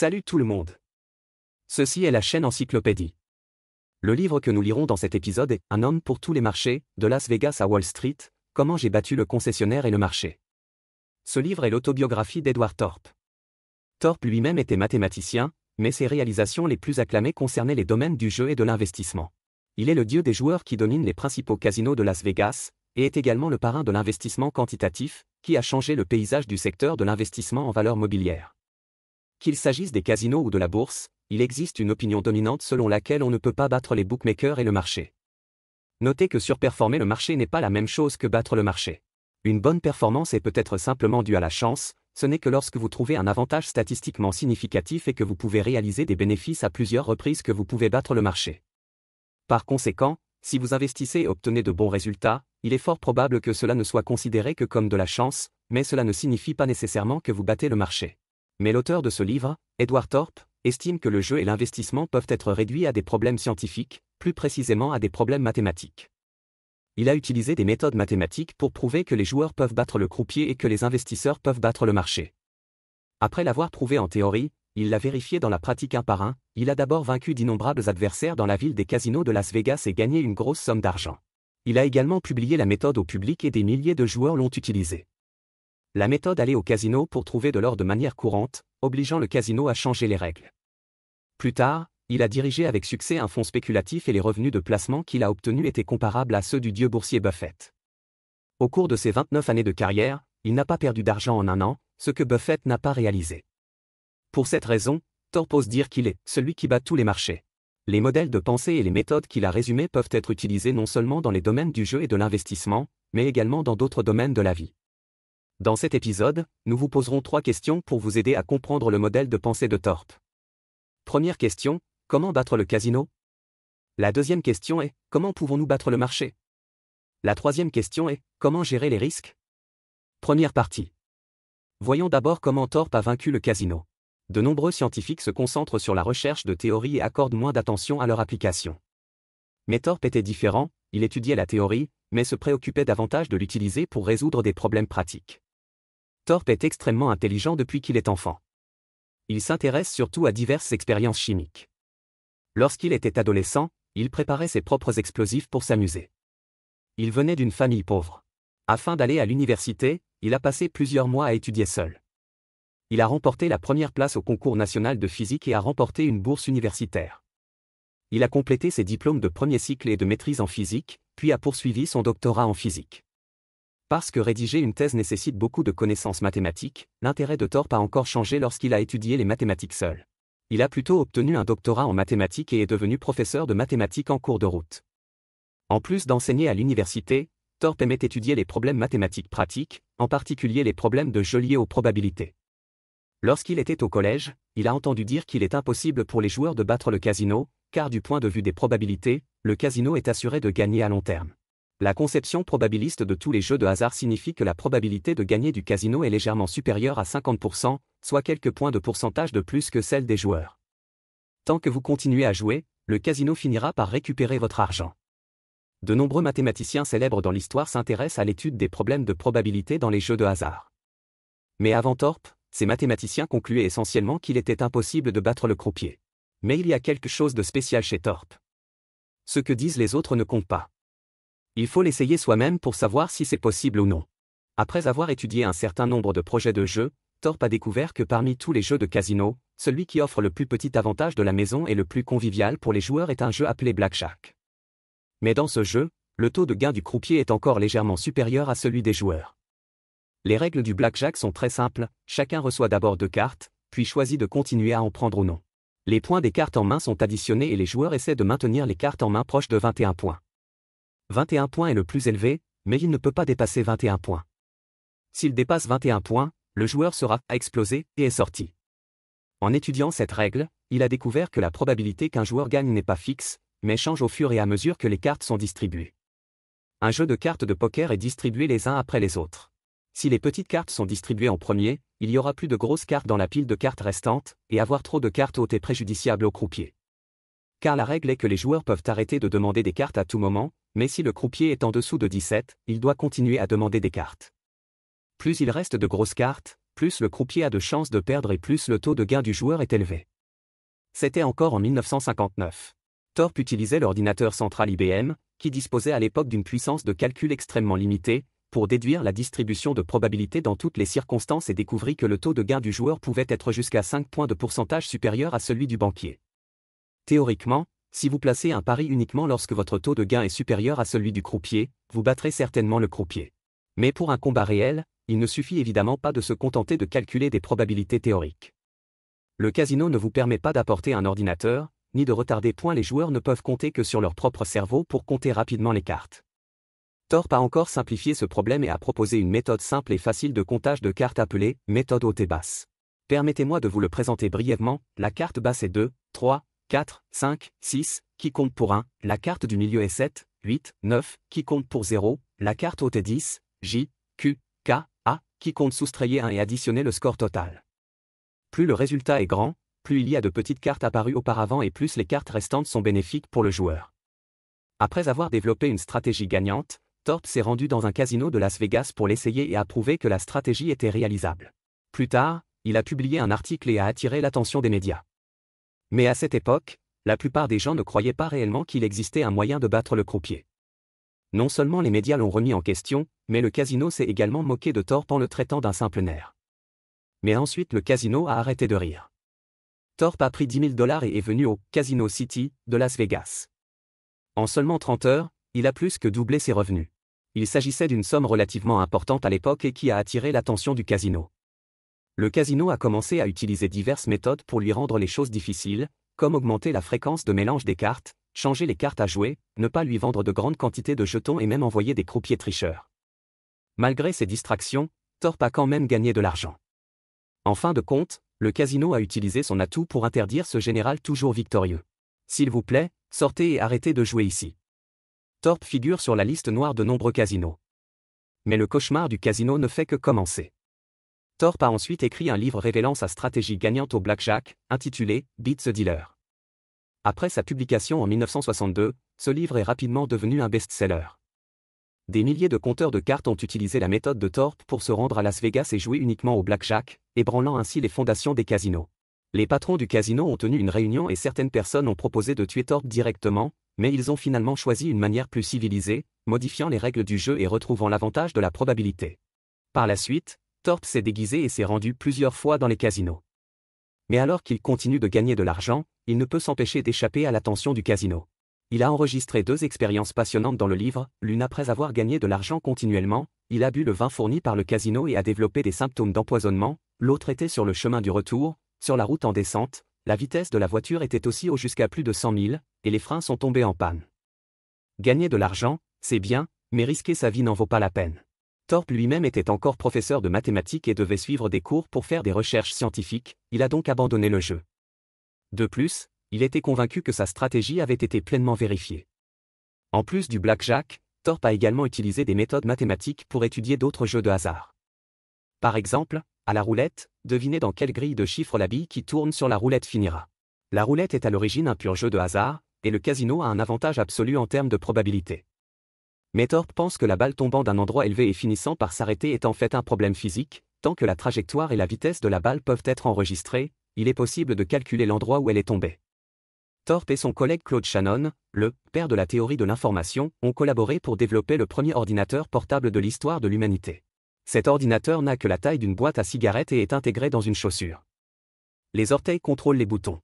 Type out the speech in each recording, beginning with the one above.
Salut tout le monde. Ceci est la chaîne Encyclopédie. Le livre que nous lirons dans cet épisode est Un homme pour tous les marchés, de Las Vegas à Wall Street, comment j'ai battu le concessionnaire et le marché. Ce livre est l'autobiographie d'Edward Thorp. Thorp lui-même était mathématicien, mais ses réalisations les plus acclamées concernaient les domaines du jeu et de l'investissement. Il est le dieu des joueurs qui dominent les principaux casinos de Las Vegas, et est également le parrain de l'investissement quantitatif, qui a changé le paysage du secteur de l'investissement en valeurs mobilières. Qu'il s'agisse des casinos ou de la bourse, il existe une opinion dominante selon laquelle on ne peut pas battre les bookmakers et le marché. Notez que surperformer le marché n'est pas la même chose que battre le marché. Une bonne performance est peut-être simplement due à la chance, ce n'est que lorsque vous trouvez un avantage statistiquement significatif et que vous pouvez réaliser des bénéfices à plusieurs reprises que vous pouvez battre le marché. Par conséquent, si vous investissez et obtenez de bons résultats, il est fort probable que cela ne soit considéré que comme de la chance, mais cela ne signifie pas nécessairement que vous battez le marché. Mais l'auteur de ce livre, Edward Thorp, estime que le jeu et l'investissement peuvent être réduits à des problèmes scientifiques, plus précisément à des problèmes mathématiques. Il a utilisé des méthodes mathématiques pour prouver que les joueurs peuvent battre le croupier et que les investisseurs peuvent battre le marché. Après l'avoir prouvé en théorie, il l'a vérifié dans la pratique un par un. Il a d'abord vaincu d'innombrables adversaires dans la ville des casinos de Las Vegas et gagné une grosse somme d'argent. Il a également publié la méthode au public et des milliers de joueurs l'ont utilisée. La méthode aller au casino pour trouver de l'or de manière courante, obligeant le casino à changer les règles. Plus tard, il a dirigé avec succès un fonds spéculatif et les revenus de placement qu'il a obtenus étaient comparables à ceux du dieu boursier Buffett. Au cours de ses 29 années de carrière, il n'a pas perdu d'argent en un an, ce que Buffett n'a pas réalisé. Pour cette raison, Thorp ose dire qu'il est celui qui bat tous les marchés. Les modèles de pensée et les méthodes qu'il a résumés peuvent être utilisés non seulement dans les domaines du jeu et de l'investissement, mais également dans d'autres domaines de la vie. Dans cet épisode, nous vous poserons 3 questions pour vous aider à comprendre le modèle de pensée de Thorp. Première question, comment battre le casino? La deuxième question est, comment pouvons-nous battre le marché? La troisième question est, comment gérer les risques? Première partie. Voyons d'abord comment Thorp a vaincu le casino. De nombreux scientifiques se concentrent sur la recherche de théories et accordent moins d'attention à leur application. Mais Thorp était différent, il étudiait la théorie, mais se préoccupait davantage de l'utiliser pour résoudre des problèmes pratiques. Thorp est extrêmement intelligent depuis qu'il est enfant. Il s'intéresse surtout à diverses expériences chimiques. Lorsqu'il était adolescent, il préparait ses propres explosifs pour s'amuser. Il venait d'une famille pauvre. Afin d'aller à l'université, il a passé plusieurs mois à étudier seul. Il a remporté la première place au concours national de physique et a remporté une bourse universitaire. Il a complété ses diplômes de premier cycle et de maîtrise en physique, puis a poursuivi son doctorat en physique. Parce que rédiger une thèse nécessite beaucoup de connaissances mathématiques, l'intérêt de Thorp a encore changé lorsqu'il a étudié les mathématiques seul. Il a plutôt obtenu un doctorat en mathématiques et est devenu professeur de mathématiques en cours de route. En plus d'enseigner à l'université, Thorp aimait étudier les problèmes mathématiques pratiques, en particulier les problèmes de jeu liés aux probabilités. Lorsqu'il était au collège, il a entendu dire qu'il est impossible pour les joueurs de battre le casino, car du point de vue des probabilités, le casino est assuré de gagner à long terme. La conception probabiliste de tous les jeux de hasard signifie que la probabilité de gagner du casino est légèrement supérieure à 50%, soit quelques points de pourcentage de plus que celle des joueurs. Tant que vous continuez à jouer, le casino finira par récupérer votre argent. De nombreux mathématiciens célèbres dans l'histoire s'intéressent à l'étude des problèmes de probabilité dans les jeux de hasard. Mais avant Thorp, ces mathématiciens concluaient essentiellement qu'il était impossible de battre le croupier. Mais il y a quelque chose de spécial chez Thorp. Ce que disent les autres ne compte pas. Il faut l'essayer soi-même pour savoir si c'est possible ou non. Après avoir étudié un certain nombre de projets de jeux, Thorp a découvert que parmi tous les jeux de casino, celui qui offre le plus petit avantage de la maison et le plus convivial pour les joueurs est un jeu appelé Blackjack. Mais dans ce jeu, le taux de gain du croupier est encore légèrement supérieur à celui des joueurs. Les règles du Blackjack sont très simples, chacun reçoit d'abord 2 cartes, puis choisit de continuer à en prendre ou non. Les points des cartes en main sont additionnés et les joueurs essaient de maintenir les cartes en main proches de 21 points. 21 points est le plus élevé, mais il ne peut pas dépasser 21 points. S'il dépasse 21 points, le joueur sera explosé et est sorti. En étudiant cette règle, il a découvert que la probabilité qu'un joueur gagne n'est pas fixe, mais change au fur et à mesure que les cartes sont distribuées. Un jeu de cartes de poker est distribué les uns après les autres. Si les petites cartes sont distribuées en premier, il y aura plus de grosses cartes dans la pile de cartes restantes, et avoir trop de cartes hautes est préjudiciable au croupier. Car la règle est que les joueurs peuvent arrêter de demander des cartes à tout moment, mais si le croupier est en dessous de 17, il doit continuer à demander des cartes. Plus il reste de grosses cartes, plus le croupier a de chances de perdre et plus le taux de gain du joueur est élevé. C'était encore en 1959. Thorpe utilisait l'ordinateur central IBM, qui disposait à l'époque d'une puissance de calcul extrêmement limitée, pour déduire la distribution de probabilité dans toutes les circonstances et découvrit que le taux de gain du joueur pouvait être jusqu'à 5 points de pourcentage supérieur à celui du banquier. Théoriquement, si vous placez un pari uniquement lorsque votre taux de gain est supérieur à celui du croupier, vous battrez certainement le croupier. Mais pour un combat réel, il ne suffit évidemment pas de se contenter de calculer des probabilités théoriques. Le casino ne vous permet pas d'apporter un ordinateur, ni de retarder point. Les joueurs ne peuvent compter que sur leur propre cerveau pour compter rapidement les cartes. Thorpe a encore simplifié ce problème et a proposé une méthode simple et facile de comptage de cartes appelée méthode haute et basse. Permettez-moi de vous le présenter brièvement. La carte basse est 2, 3, 4, 5, 6, qui compte pour 1, la carte du milieu est 7, 8, 9, qui compte pour 0, la carte haute est 10, J, Q, K, A, qui compte soustrayer 1 et additionner le score total. Plus le résultat est grand, plus il y a de petites cartes apparues auparavant et plus les cartes restantes sont bénéfiques pour le joueur. Après avoir développé une stratégie gagnante, Thorpe s'est rendu dans un casino de Las Vegas pour l'essayer et a prouvé que la stratégie était réalisable. Plus tard, il a publié un article et a attiré l'attention des médias. Mais à cette époque, la plupart des gens ne croyaient pas réellement qu'il existait un moyen de battre le croupier. Non seulement les médias l'ont remis en question, mais le casino s'est également moqué de Thorpe en le traitant d'un simple nerf. Mais ensuite le casino a arrêté de rire. Thorpe a pris $10 000 et est venu au Casino City de Las Vegas. En seulement 30 heures, il a plus que doublé ses revenus. Il s'agissait d'une somme relativement importante à l'époque et qui a attiré l'attention du casino. Le casino a commencé à utiliser diverses méthodes pour lui rendre les choses difficiles, comme augmenter la fréquence de mélange des cartes, changer les cartes à jouer, ne pas lui vendre de grandes quantités de jetons et même envoyer des croupiers tricheurs. Malgré ces distractions, Thorpe a quand même gagné de l'argent. En fin de compte, le casino a utilisé son atout pour interdire ce général toujours victorieux. S'il vous plaît, sortez et arrêtez de jouer ici. Thorpe figure sur la liste noire de nombreux casinos. Mais le cauchemar du casino ne fait que commencer. Thorpe a ensuite écrit un livre révélant sa stratégie gagnante au blackjack, intitulé « Beat the Dealer ». Après sa publication en 1962, ce livre est rapidement devenu un best-seller. Des milliers de compteurs de cartes ont utilisé la méthode de Thorpe pour se rendre à Las Vegas et jouer uniquement au blackjack, ébranlant ainsi les fondations des casinos. Les patrons du casino ont tenu une réunion et certaines personnes ont proposé de tuer Thorpe directement, mais ils ont finalement choisi une manière plus civilisée, modifiant les règles du jeu et retrouvant l'avantage de la probabilité. Par la suite, Thorpe s'est déguisé et s'est rendu plusieurs fois dans les casinos. Mais alors qu'il continue de gagner de l'argent, il ne peut s'empêcher d'échapper à l'attention du casino. Il a enregistré 2 expériences passionnantes dans le livre, l'une après avoir gagné de l'argent continuellement, il a bu le vin fourni par le casino et a développé des symptômes d'empoisonnement, l'autre était sur le chemin du retour, sur la route en descente, la vitesse de la voiture était aussi haut jusqu'à plus de 100 000, et les freins sont tombés en panne. Gagner de l'argent, c'est bien, mais risquer sa vie n'en vaut pas la peine. Thorpe lui-même était encore professeur de mathématiques et devait suivre des cours pour faire des recherches scientifiques, il a donc abandonné le jeu. De plus, il était convaincu que sa stratégie avait été pleinement vérifiée. En plus du blackjack, Thorpe a également utilisé des méthodes mathématiques pour étudier d'autres jeux de hasard. Par exemple, à la roulette, devinez dans quelle grille de chiffres la bille qui tourne sur la roulette finira. La roulette est à l'origine un pur jeu de hasard, et le casino a un avantage absolu en termes de probabilité. Mais Thorpe pense que la balle tombant d'un endroit élevé et finissant par s'arrêter est en fait un problème physique, tant que la trajectoire et la vitesse de la balle peuvent être enregistrées, il est possible de calculer l'endroit où elle est tombée. Thorpe et son collègue Claude Shannon, le père de la théorie de l'information, ont collaboré pour développer le premier ordinateur portable de l'histoire de l'humanité. Cet ordinateur n'a que la taille d'une boîte à cigarettes et est intégré dans une chaussure. Les orteils contrôlent les boutons.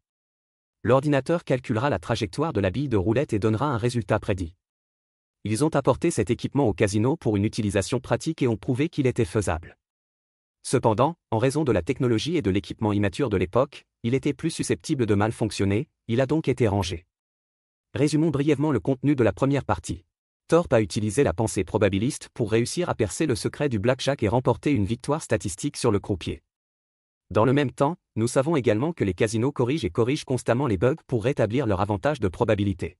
L'ordinateur calculera la trajectoire de la bille de roulette et donnera un résultat prédit. Ils ont apporté cet équipement au casino pour une utilisation pratique et ont prouvé qu'il était faisable. Cependant, en raison de la technologie et de l'équipement immature de l'époque, il était plus susceptible de mal fonctionner, il a donc été rangé. Résumons brièvement le contenu de la première partie. Thorpe a utilisé la pensée probabiliste pour réussir à percer le secret du blackjack et remporter une victoire statistique sur le croupier. Dans le même temps, nous savons également que les casinos corrigent constamment les bugs pour rétablir leur avantage de probabilité.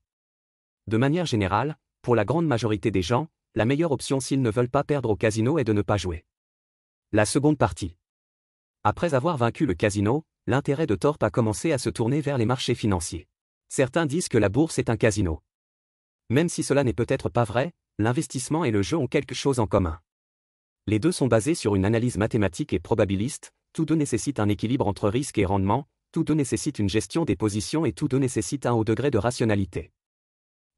De manière générale, pour la grande majorité des gens, la meilleure option s'ils ne veulent pas perdre au casino est de ne pas jouer. La seconde partie. Après avoir vaincu le casino, l'intérêt de Thorpe a commencé à se tourner vers les marchés financiers. Certains disent que la bourse est un casino. Même si cela n'est peut-être pas vrai, l'investissement et le jeu ont quelque chose en commun. Les deux sont basés sur une analyse mathématique et probabiliste, tous deux nécessitent un équilibre entre risque et rendement, tous deux nécessitent une gestion des positions et tous deux nécessitent un haut degré de rationalité.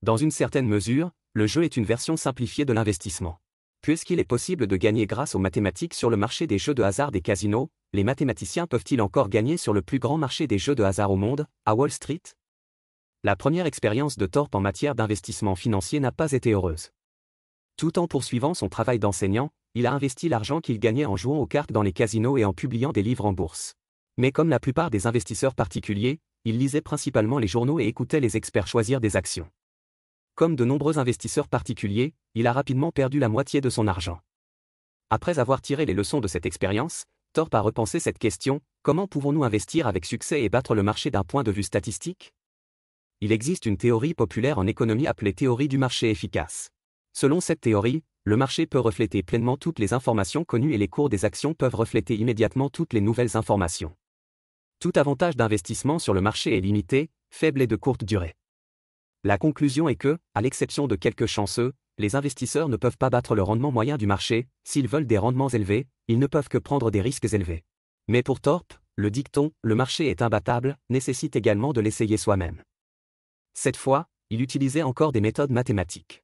Dans une certaine mesure, le jeu est une version simplifiée de l'investissement. Puisqu'il est possible de gagner grâce aux mathématiques sur le marché des jeux de hasard des casinos, les mathématiciens peuvent-ils encore gagner sur le plus grand marché des jeux de hasard au monde, à Wall Street? La première expérience de Thorpe en matière d'investissement financier n'a pas été heureuse. Tout en poursuivant son travail d'enseignant, il a investi l'argent qu'il gagnait en jouant aux cartes dans les casinos et en publiant des livres en bourse. Mais comme la plupart des investisseurs particuliers, il lisait principalement les journaux et écoutait les experts choisir des actions. Comme de nombreux investisseurs particuliers, il a rapidement perdu la moitié de son argent. Après avoir tiré les leçons de cette expérience, Thorpe a repensé cette question: comment pouvons-nous investir avec succès et battre le marché d'un point de vue statistique? Il existe une théorie populaire en économie appelée théorie du marché efficace. Selon cette théorie, le marché peut refléter pleinement toutes les informations connues et les cours des actions peuvent refléter immédiatement toutes les nouvelles informations. Tout avantage d'investissement sur le marché est limité, faible et de courte durée. La conclusion est que, à l'exception de quelques chanceux, les investisseurs ne peuvent pas battre le rendement moyen du marché. S'ils veulent des rendements élevés, ils ne peuvent que prendre des risques élevés. Mais pour Thorpe, le dicton « le marché est imbattable » nécessite également de l'essayer soi-même. Cette fois, il utilisait encore des méthodes mathématiques.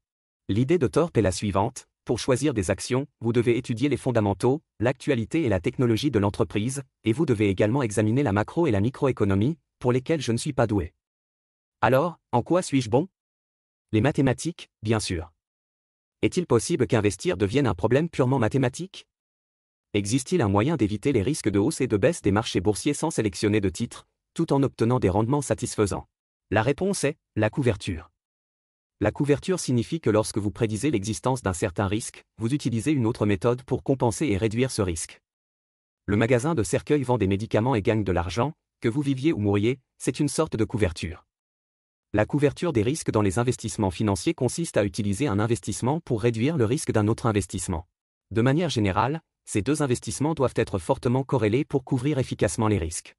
L'idée de Thorpe est la suivante: pour choisir des actions, vous devez étudier les fondamentaux, l'actualité et la technologie de l'entreprise, et vous devez également examiner la macro et la microéconomie, pour lesquelles je ne suis pas doué. Alors, en quoi suis-je bon? Les mathématiques, bien sûr. Est-il possible qu'investir devienne un problème purement mathématique? Existe-t-il un moyen d'éviter les risques de hausse et de baisse des marchés boursiers sans sélectionner de titres, tout en obtenant des rendements satisfaisants? La réponse est la couverture. La couverture signifie que lorsque vous prédisez l'existence d'un certain risque, vous utilisez une autre méthode pour compenser et réduire ce risque. Le magasin de cercueil vend des médicaments et gagne de l'argent, que vous viviez ou mouriez, c'est une sorte de couverture. La couverture des risques dans les investissements financiers consiste à utiliser un investissement pour réduire le risque d'un autre investissement. De manière générale, ces deux investissements doivent être fortement corrélés pour couvrir efficacement les risques.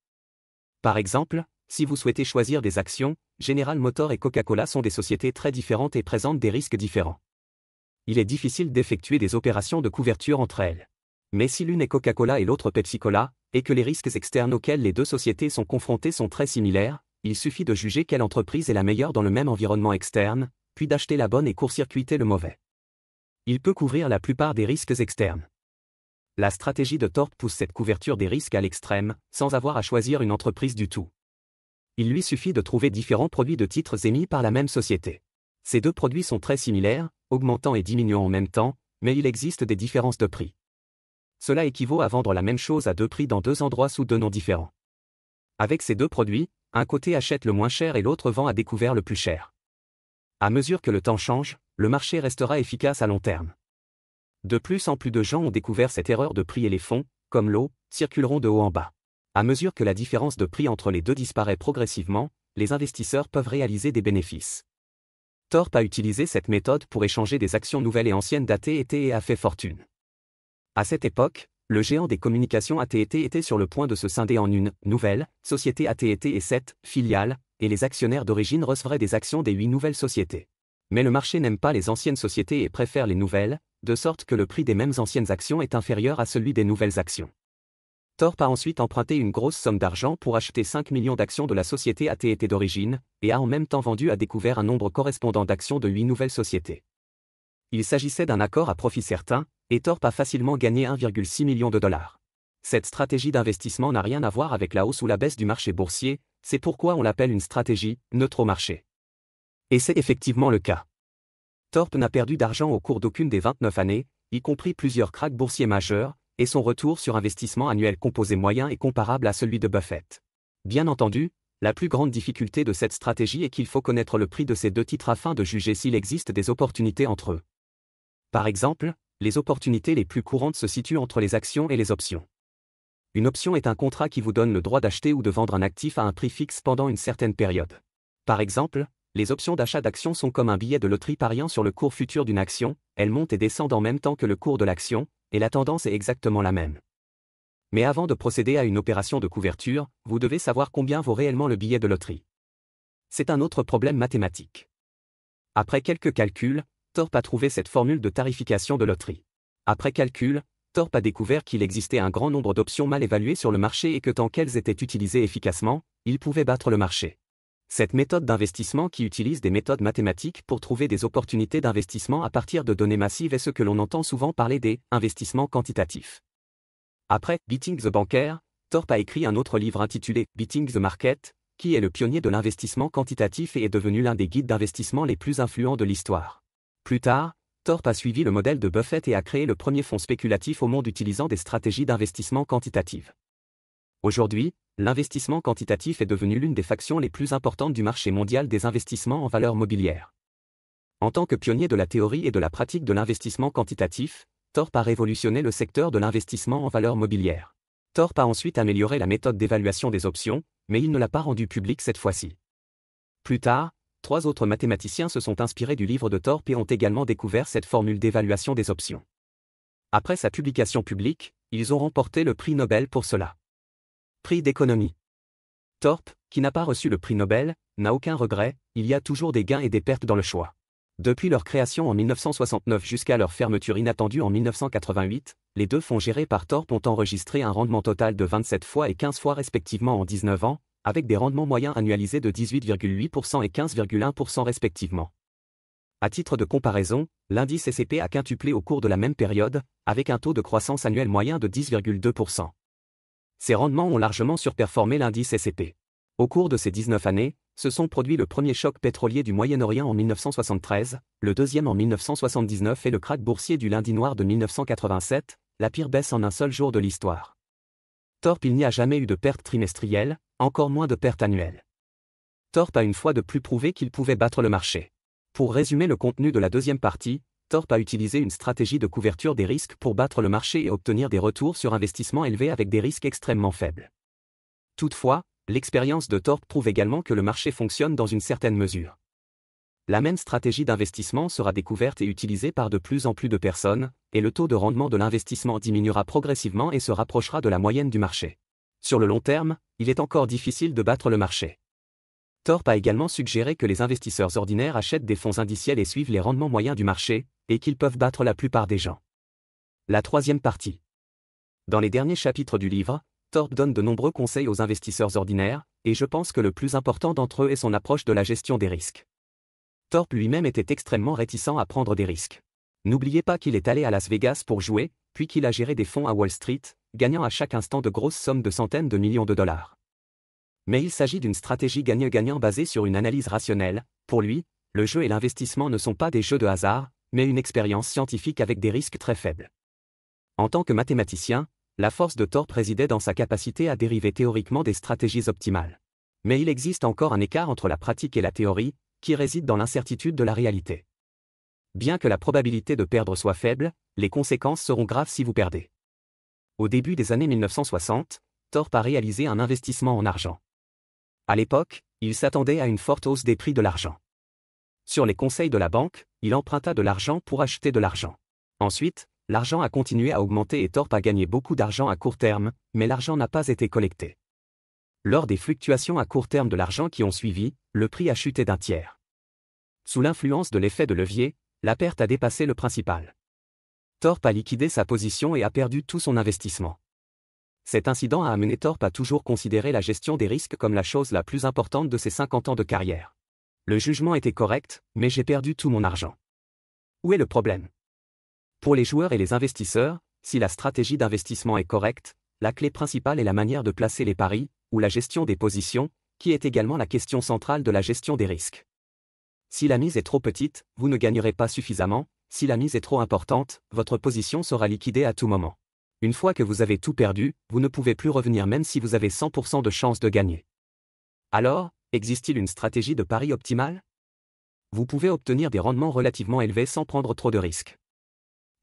Par exemple, si vous souhaitez choisir des actions, General Motors et Coca-Cola sont des sociétés très différentes et présentent des risques différents. Il est difficile d'effectuer des opérations de couverture entre elles. Mais si l'une est Coca-Cola et l'autre Pepsi-Cola, et que les risques externes auxquels les deux sociétés sont confrontées sont très similaires, il suffit de juger quelle entreprise est la meilleure dans le même environnement externe, puis d'acheter la bonne et court-circuiter le mauvais. Il peut couvrir la plupart des risques externes. La stratégie de Thorpe pousse cette couverture des risques à l'extrême, sans avoir à choisir une entreprise du tout. Il lui suffit de trouver différents produits de titres émis par la même société. Ces deux produits sont très similaires, augmentant et diminuant en même temps, mais il existe des différences de prix. Cela équivaut à vendre la même chose à deux prix dans deux endroits sous deux noms différents. Avec ces deux produits, un côté achète le moins cher et l'autre vend à découvert le plus cher. À mesure que le temps change, le marché restera efficace à long terme. De plus en plus de gens ont découvert cette erreur de prix et les fonds, comme l'eau, circuleront de haut en bas. À mesure que la différence de prix entre les deux disparaît progressivement, les investisseurs peuvent réaliser des bénéfices. Thorpe a utilisé cette méthode pour échanger des actions nouvelles et anciennes d'AT&T et a fait fortune. À cette époque, le géant des communications AT&T était sur le point de se scinder en une nouvelle société AT&T et 7 filiales, et les actionnaires d'origine recevraient des actions des 8 nouvelles sociétés. Mais le marché n'aime pas les anciennes sociétés et préfère les nouvelles, de sorte que le prix des mêmes anciennes actions est inférieur à celui des nouvelles actions. Thorpe a ensuite emprunté une grosse somme d'argent pour acheter 5 millions d'actions de la société AT&T d'origine, et a en même temps vendu à découvert un nombre correspondant d'actions de 8 nouvelles sociétés. Il s'agissait d'un accord à profit certain, et Thorpe a facilement gagné 1,6 million de dollars. Cette stratégie d'investissement n'a rien à voir avec la hausse ou la baisse du marché boursier, c'est pourquoi on l'appelle une stratégie neutre au marché. Et c'est effectivement le cas. Thorpe n'a perdu d'argent au cours d'aucune des 29 années, y compris plusieurs krachs boursiers majeurs, et son retour sur investissement annuel composé moyen est comparable à celui de Buffett. Bien entendu, la plus grande difficulté de cette stratégie est qu'il faut connaître le prix de ces deux titres afin de juger s'il existe des opportunités entre eux. Par exemple, les opportunités les plus courantes se situent entre les actions et les options. Une option est un contrat qui vous donne le droit d'acheter ou de vendre un actif à un prix fixe pendant une certaine période. Par exemple, les options d'achat d'actions sont comme un billet de loterie pariant sur le cours futur d'une action, elles montent et descendent en même temps que le cours de l'action, et la tendance est exactement la même. Mais avant de procéder à une opération de couverture, vous devez savoir combien vaut réellement le billet de loterie. C'est un autre problème mathématique. Après quelques calculs, Thorpe a trouvé cette formule de tarification de loterie. Après calcul, Thorpe a découvert qu'il existait un grand nombre d'options mal évaluées sur le marché et que tant qu'elles étaient utilisées efficacement, il pouvait battre le marché. Cette méthode d'investissement qui utilise des méthodes mathématiques pour trouver des opportunités d'investissement à partir de données massives est ce que l'on entend souvent parler des investissements quantitatifs. Après Beating the Banker, Thorpe a écrit un autre livre intitulé Beating the Market, qui est le pionnier de l'investissement quantitatif et est devenu l'un des guides d'investissement les plus influents de l'histoire. Plus tard, Thorpe a suivi le modèle de Buffett et a créé le premier fonds spéculatif au monde utilisant des stratégies d'investissement quantitatives. Aujourd'hui, l'investissement quantitatif est devenu l'une des factions les plus importantes du marché mondial des investissements en valeurs mobilières. En tant que pionnier de la théorie et de la pratique de l'investissement quantitatif, Thorpe a révolutionné le secteur de l'investissement en valeurs mobilières. Thorpe a ensuite amélioré la méthode d'évaluation des options, mais il ne l'a pas rendue publique cette fois-ci. Plus tard, 3 autres mathématiciens se sont inspirés du livre de Thorpe et ont également découvert cette formule d'évaluation des options. Après sa publication publique, ils ont remporté le prix Nobel pour cela. Prix d'économie. Thorpe, qui n'a pas reçu le prix Nobel, n'a aucun regret, il y a toujours des gains et des pertes dans le choix. Depuis leur création en 1969 jusqu'à leur fermeture inattendue en 1988, les 2 fonds gérés par Thorpe ont enregistré un rendement total de 27 fois et 15 fois respectivement en 19 ans, avec des rendements moyens annualisés de 18,8% et 15,1% respectivement. À titre de comparaison, l'indice S&P a quintuplé au cours de la même période, avec un taux de croissance annuel moyen de 10,2%. Ces rendements ont largement surperformé l'indice S&P. Au cours de ces 19 années, se sont produits le premier choc pétrolier du Moyen-Orient en 1973, le deuxième en 1979 et le krach boursier du lundi noir de 1987, la pire baisse en un seul jour de l'histoire. Thorpe, il n'y a jamais eu de perte trimestrielle, encore moins de perte annuelle. Thorpe a une fois de plus prouvé qu'il pouvait battre le marché. Pour résumer le contenu de la deuxième partie, Thorpe a utilisé une stratégie de couverture des risques pour battre le marché et obtenir des retours sur investissement élevés avec des risques extrêmement faibles. Toutefois, l'expérience de Thorpe prouve également que le marché fonctionne dans une certaine mesure. La même stratégie d'investissement sera découverte et utilisée par de plus en plus de personnes, et le taux de rendement de l'investissement diminuera progressivement et se rapprochera de la moyenne du marché. Sur le long terme, il est encore difficile de battre le marché. Thorpe a également suggéré que les investisseurs ordinaires achètent des fonds indiciels et suivent les rendements moyens du marché, et qu'ils peuvent battre la plupart des gens. La troisième partie. Dans les derniers chapitres du livre, Thorpe donne de nombreux conseils aux investisseurs ordinaires, et je pense que le plus important d'entre eux est son approche de la gestion des risques. Thorpe lui-même était extrêmement réticent à prendre des risques. N'oubliez pas qu'il est allé à Las Vegas pour jouer, puis qu'il a géré des fonds à Wall Street, gagnant à chaque instant de grosses sommes de centaines de millions de dollars. Mais il s'agit d'une stratégie gagnant-gagnant basée sur une analyse rationnelle. Pour lui, le jeu et l'investissement ne sont pas des jeux de hasard, mais une expérience scientifique avec des risques très faibles. En tant que mathématicien, la force de Thorpe résidait dans sa capacité à dériver théoriquement des stratégies optimales. Mais il existe encore un écart entre la pratique et la théorie, qui réside dans l'incertitude de la réalité. Bien que la probabilité de perdre soit faible, les conséquences seront graves si vous perdez. Au début des années 1960, Thorpe a réalisé un investissement en argent. À l'époque, il s'attendait à une forte hausse des prix de l'argent. Sur les conseils de la banque, il emprunta de l'argent pour acheter de l'argent. Ensuite, l'argent a continué à augmenter et Thorpe a gagné beaucoup d'argent à court terme, mais l'argent n'a pas été collecté. Lors des fluctuations à court terme de l'argent qui ont suivi, le prix a chuté d'un tiers. Sous l'influence de l'effet de levier, la perte a dépassé le principal. Thorpe a liquidé sa position et a perdu tout son investissement. Cet incident a amené Thorpe à toujours considérer la gestion des risques comme la chose la plus importante de ses 50 ans de carrière. Le jugement était correct, mais j'ai perdu tout mon argent. Où est le problème? Pour les joueurs et les investisseurs, si la stratégie d'investissement est correcte, la clé principale est la manière de placer les paris, ou la gestion des positions, qui est également la question centrale de la gestion des risques. Si la mise est trop petite, vous ne gagnerez pas suffisamment, si la mise est trop importante, votre position sera liquidée à tout moment. Une fois que vous avez tout perdu, vous ne pouvez plus revenir même si vous avez 100% de chance de gagner. Alors, existe-t-il une stratégie de pari optimale? Vous pouvez obtenir des rendements relativement élevés sans prendre trop de risques.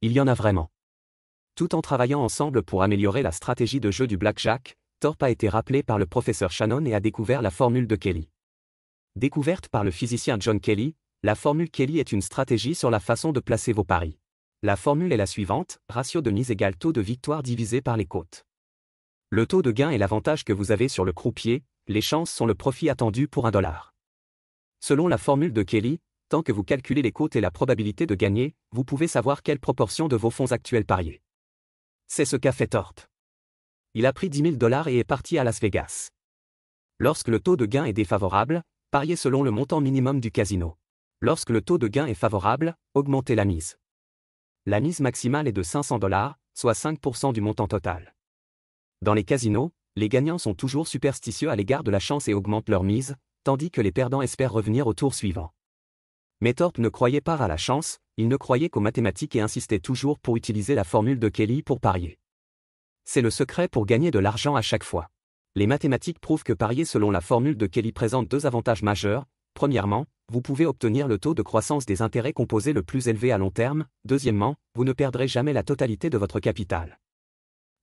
Il y en a vraiment. Tout en travaillant ensemble pour améliorer la stratégie de jeu du blackjack, Thorpe a été rappelé par le professeur Shannon et a découvert la formule de Kelly. Découverte par le physicien John Kelly, la formule Kelly est une stratégie sur la façon de placer vos paris. La formule est la suivante, ratio de mise égale taux de victoire divisé par les cotes. Le taux de gain est l'avantage que vous avez sur le croupier, les chances sont le profit attendu pour $1. Selon la formule de Kelly, tant que vous calculez les cotes et la probabilité de gagner, vous pouvez savoir quelle proportion de vos fonds actuels parier. C'est ce qu'a fait Thorpe. Il a pris $10 000 et est parti à Las Vegas. Lorsque le taux de gain est défavorable, pariez selon le montant minimum du casino. Lorsque le taux de gain est favorable, augmentez la mise. La mise maximale est de $500, soit 5% du montant total. Dans les casinos, les gagnants sont toujours superstitieux à l'égard de la chance et augmentent leur mise, tandis que les perdants espèrent revenir au tour suivant. Mais Thorpe ne croyait pas à la chance, il ne croyait qu'aux mathématiques et insistait toujours pour utiliser la formule de Kelly pour parier. C'est le secret pour gagner de l'argent à chaque fois. Les mathématiques prouvent que parier selon la formule de Kelly présente deux avantages majeurs. Premièrement, vous pouvez obtenir le taux de croissance des intérêts composés le plus élevé à long terme. Deuxièmement, vous ne perdrez jamais la totalité de votre capital.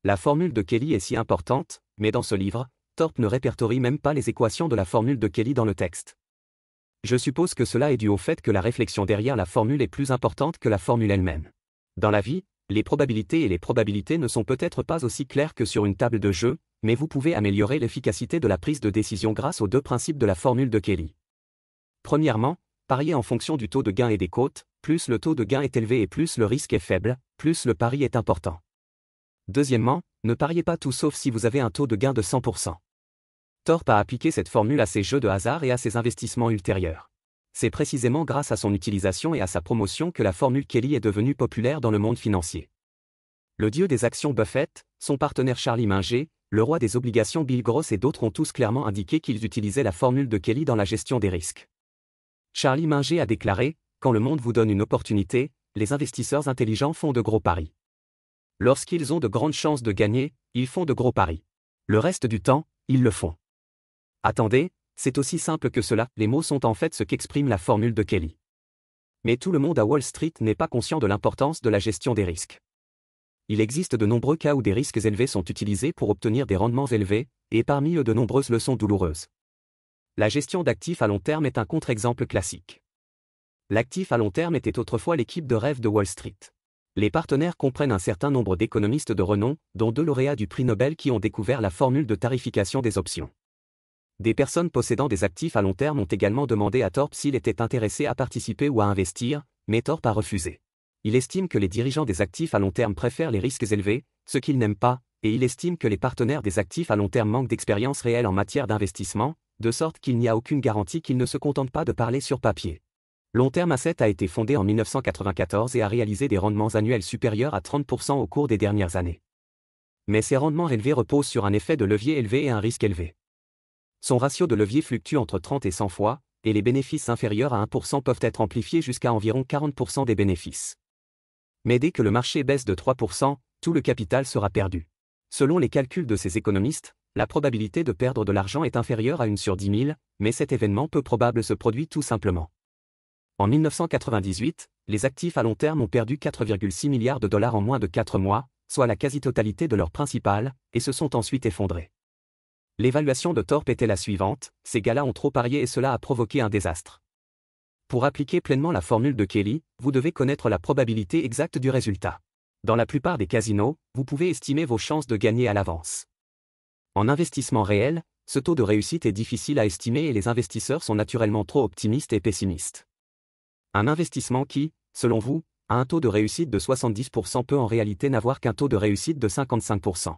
La formule de Kelly est si importante, mais dans ce livre, Thorpe ne répertorie même pas les équations de la formule de Kelly dans le texte. Je suppose que cela est dû au fait que la réflexion derrière la formule est plus importante que la formule elle-même. Dans la vie, les probabilités et les probabilités ne sont peut-être pas aussi claires que sur une table de jeu, mais vous pouvez améliorer l'efficacité de la prise de décision grâce aux deux principes de la formule de Kelly. Premièrement, parier en fonction du taux de gain et des cotes, plus le taux de gain est élevé et plus le risque est faible, plus le pari est important. Deuxièmement, ne pariez pas tout sauf si vous avez un taux de gain de 100%. Thorpe a appliqué cette formule à ses jeux de hasard et à ses investissements ultérieurs. C'est précisément grâce à son utilisation et à sa promotion que la formule Kelly est devenue populaire dans le monde financier. Le dieu des actions Buffett, son partenaire Charlie Munger, le roi des obligations Bill Gross et d'autres ont tous clairement indiqué qu'ils utilisaient la formule de Kelly dans la gestion des risques. Charlie Munger a déclaré « Quand le monde vous donne une opportunité, les investisseurs intelligents font de gros paris. Lorsqu'ils ont de grandes chances de gagner, ils font de gros paris. Le reste du temps, ils le font. » Attendez, c'est aussi simple que cela, les mots sont en fait ce qu'exprime la formule de Kelly. Mais tout le monde à Wall Street n'est pas conscient de l'importance de la gestion des risques. Il existe de nombreux cas où des risques élevés sont utilisés pour obtenir des rendements élevés, et parmi eux de nombreuses leçons douloureuses. La gestion d'actifs à long terme est un contre-exemple classique. L'actif à long terme était autrefois l'équipe de rêve de Wall Street. Les partenaires comprennent un certain nombre d'économistes de renom, dont deux lauréats du prix Nobel qui ont découvert la formule de tarification des options. Des personnes possédant des actifs à long terme ont également demandé à Thorpe s'il était intéressé à participer ou à investir, mais Thorpe a refusé. Il estime que les dirigeants des actifs à long terme préfèrent les risques élevés, ce qu'ils n'aiment pas, et il estime que les partenaires des actifs à long terme manquent d'expérience réelle en matière d'investissement, de sorte qu'il n'y a aucune garantie qu'ils ne se contentent pas de parler sur papier. Long Term Asset a été fondé en 1994 et a réalisé des rendements annuels supérieurs à 30% au cours des dernières années. Mais ces rendements élevés reposent sur un effet de levier élevé et un risque élevé. Son ratio de levier fluctue entre 30 et 100 fois, et les bénéfices inférieurs à 1% peuvent être amplifiés jusqu'à environ 40% des bénéfices. Mais dès que le marché baisse de 3%, tout le capital sera perdu. Selon les calculs de ces économistes, la probabilité de perdre de l'argent est inférieure à 1 sur 10 000, mais cet événement peu probable se produit tout simplement. En 1998, les actifs à long terme ont perdu 4,6 milliards de dollars en moins de 4 mois, soit la quasi-totalité de leur principal, et se sont ensuite effondrés. L'évaluation de Thorpe était la suivante, ces gars-là ont trop parié et cela a provoqué un désastre. Pour appliquer pleinement la formule de Kelly, vous devez connaître la probabilité exacte du résultat. Dans la plupart des casinos, vous pouvez estimer vos chances de gagner à l'avance. En investissement réel, ce taux de réussite est difficile à estimer et les investisseurs sont naturellement trop optimistes et pessimistes. Un investissement qui, selon vous, a un taux de réussite de 70% peut en réalité n'avoir qu'un taux de réussite de 55%.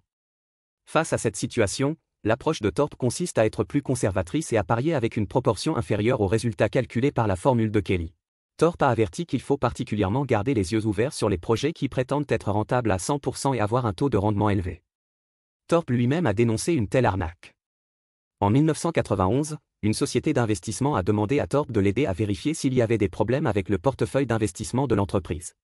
Face à cette situation, l'approche de Thorpe consiste à être plus conservatrice et à parier avec une proportion inférieure aux résultats calculés par la formule de Kelly. Thorpe a averti qu'il faut particulièrement garder les yeux ouverts sur les projets qui prétendent être rentables à 100% et avoir un taux de rendement élevé. Thorpe lui-même a dénoncé une telle arnaque. En 1991, une société d'investissement a demandé à Thorpe de l'aider à vérifier s'il y avait des problèmes avec le portefeuille d'investissement de l'entreprise.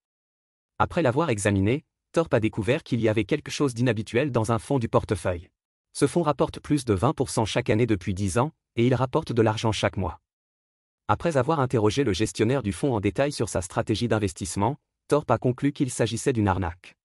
Après l'avoir examiné, Thorpe a découvert qu'il y avait quelque chose d'inhabituel dans un fonds du portefeuille. Ce fonds rapporte plus de 20% chaque année depuis 10 ans, et il rapporte de l'argent chaque mois. Après avoir interrogé le gestionnaire du fonds en détail sur sa stratégie d'investissement, Thorpe a conclu qu'il s'agissait d'une arnaque.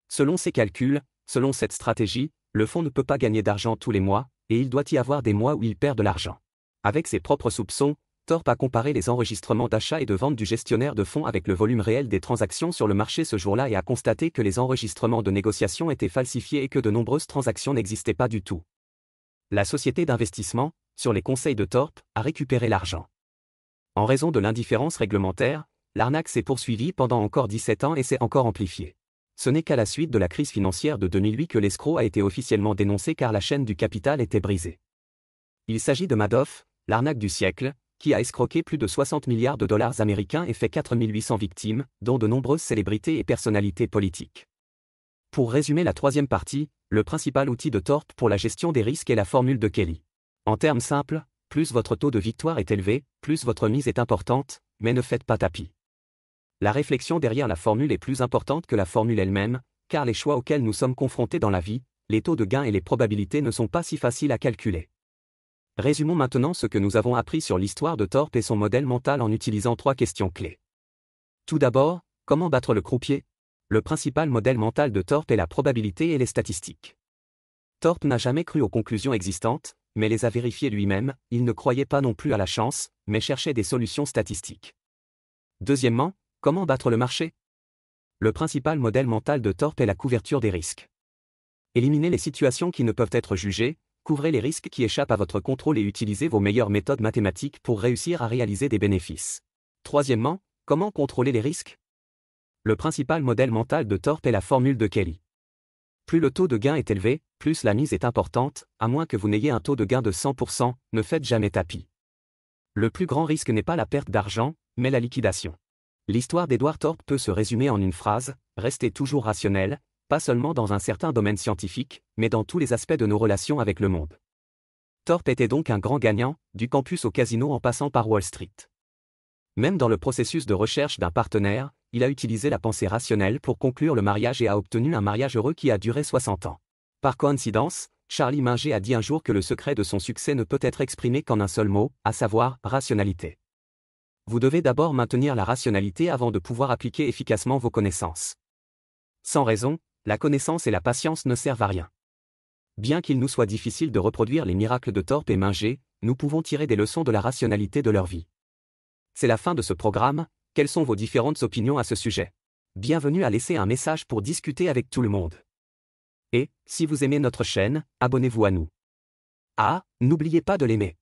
Selon ses calculs, selon cette stratégie, le fonds ne peut pas gagner d'argent tous les mois, et il doit y avoir des mois où il perd de l'argent. Avec ses propres soupçons, Thorpe a comparé les enregistrements d'achat et de vente du gestionnaire de fonds avec le volume réel des transactions sur le marché ce jour-là et a constaté que les enregistrements de négociation étaient falsifiés et que de nombreuses transactions n'existaient pas du tout. La société d'investissement, sur les conseils de Thorpe, a récupéré l'argent. En raison de l'indifférence réglementaire, l'arnaque s'est poursuivie pendant encore 17 ans et s'est encore amplifiée. Ce n'est qu'à la suite de la crise financière de 2008 que l'escroc a été officiellement dénoncé car la chaîne du capital était brisée. Il s'agit de Madoff, l'arnaque du siècle, qui a escroqué plus de 60 milliards de dollars américains et fait 4800 victimes, dont de nombreuses célébrités et personnalités politiques. Pour résumer la troisième partie, le principal outil de Thorpe pour la gestion des risques est la formule de Kelly. En termes simples, plus votre taux de victoire est élevé, plus votre mise est importante, mais ne faites pas tapis. La réflexion derrière la formule est plus importante que la formule elle-même, car les choix auxquels nous sommes confrontés dans la vie, les taux de gain et les probabilités ne sont pas si faciles à calculer. Résumons maintenant ce que nous avons appris sur l'histoire de Thorpe et son modèle mental en utilisant 3 questions clés. Tout d'abord, comment battre le croupier? Le principal modèle mental de Thorpe est la probabilité et les statistiques. Thorpe n'a jamais cru aux conclusions existantes, mais les a vérifiées lui-même. Il ne croyait pas non plus à la chance, mais cherchait des solutions statistiques. Deuxièmement, comment battre le marché? Le principal modèle mental de Thorpe est la couverture des risques. Éliminez les situations qui ne peuvent être jugées, couvrez les risques qui échappent à votre contrôle et utilisez vos meilleures méthodes mathématiques pour réussir à réaliser des bénéfices. Troisièmement, comment contrôler les risques? Le principal modèle mental de Thorpe est la formule de Kelly. Plus le taux de gain est élevé, plus la mise est importante, à moins que vous n'ayez un taux de gain de 100%, ne faites jamais tapis. Le plus grand risque n'est pas la perte d'argent, mais la liquidation. L'histoire d'Edward Thorpe peut se résumer en une phrase: restez toujours rationnel, pas seulement dans un certain domaine scientifique, mais dans tous les aspects de nos relations avec le monde. Thorpe était donc un grand gagnant, du campus au casino en passant par Wall Street. Même dans le processus de recherche d'un partenaire, il a utilisé la pensée rationnelle pour conclure le mariage et a obtenu un mariage heureux qui a duré 60 ans. Par coïncidence, Charlie Munger a dit un jour que le secret de son succès ne peut être exprimé qu'en un seul mot, à savoir rationalité. Vous devez d'abord maintenir la rationalité avant de pouvoir appliquer efficacement vos connaissances. Sans raison, la connaissance et la patience ne servent à rien. Bien qu'il nous soit difficile de reproduire les miracles de Thorpe et Munger, nous pouvons tirer des leçons de la rationalité de leur vie. C'est la fin de ce programme. Quelles sont vos différentes opinions à ce sujet? Bienvenue à laisser un message pour discuter avec tout le monde. Et, si vous aimez notre chaîne, abonnez-vous à nous. Ah, n'oubliez pas de l'aimer.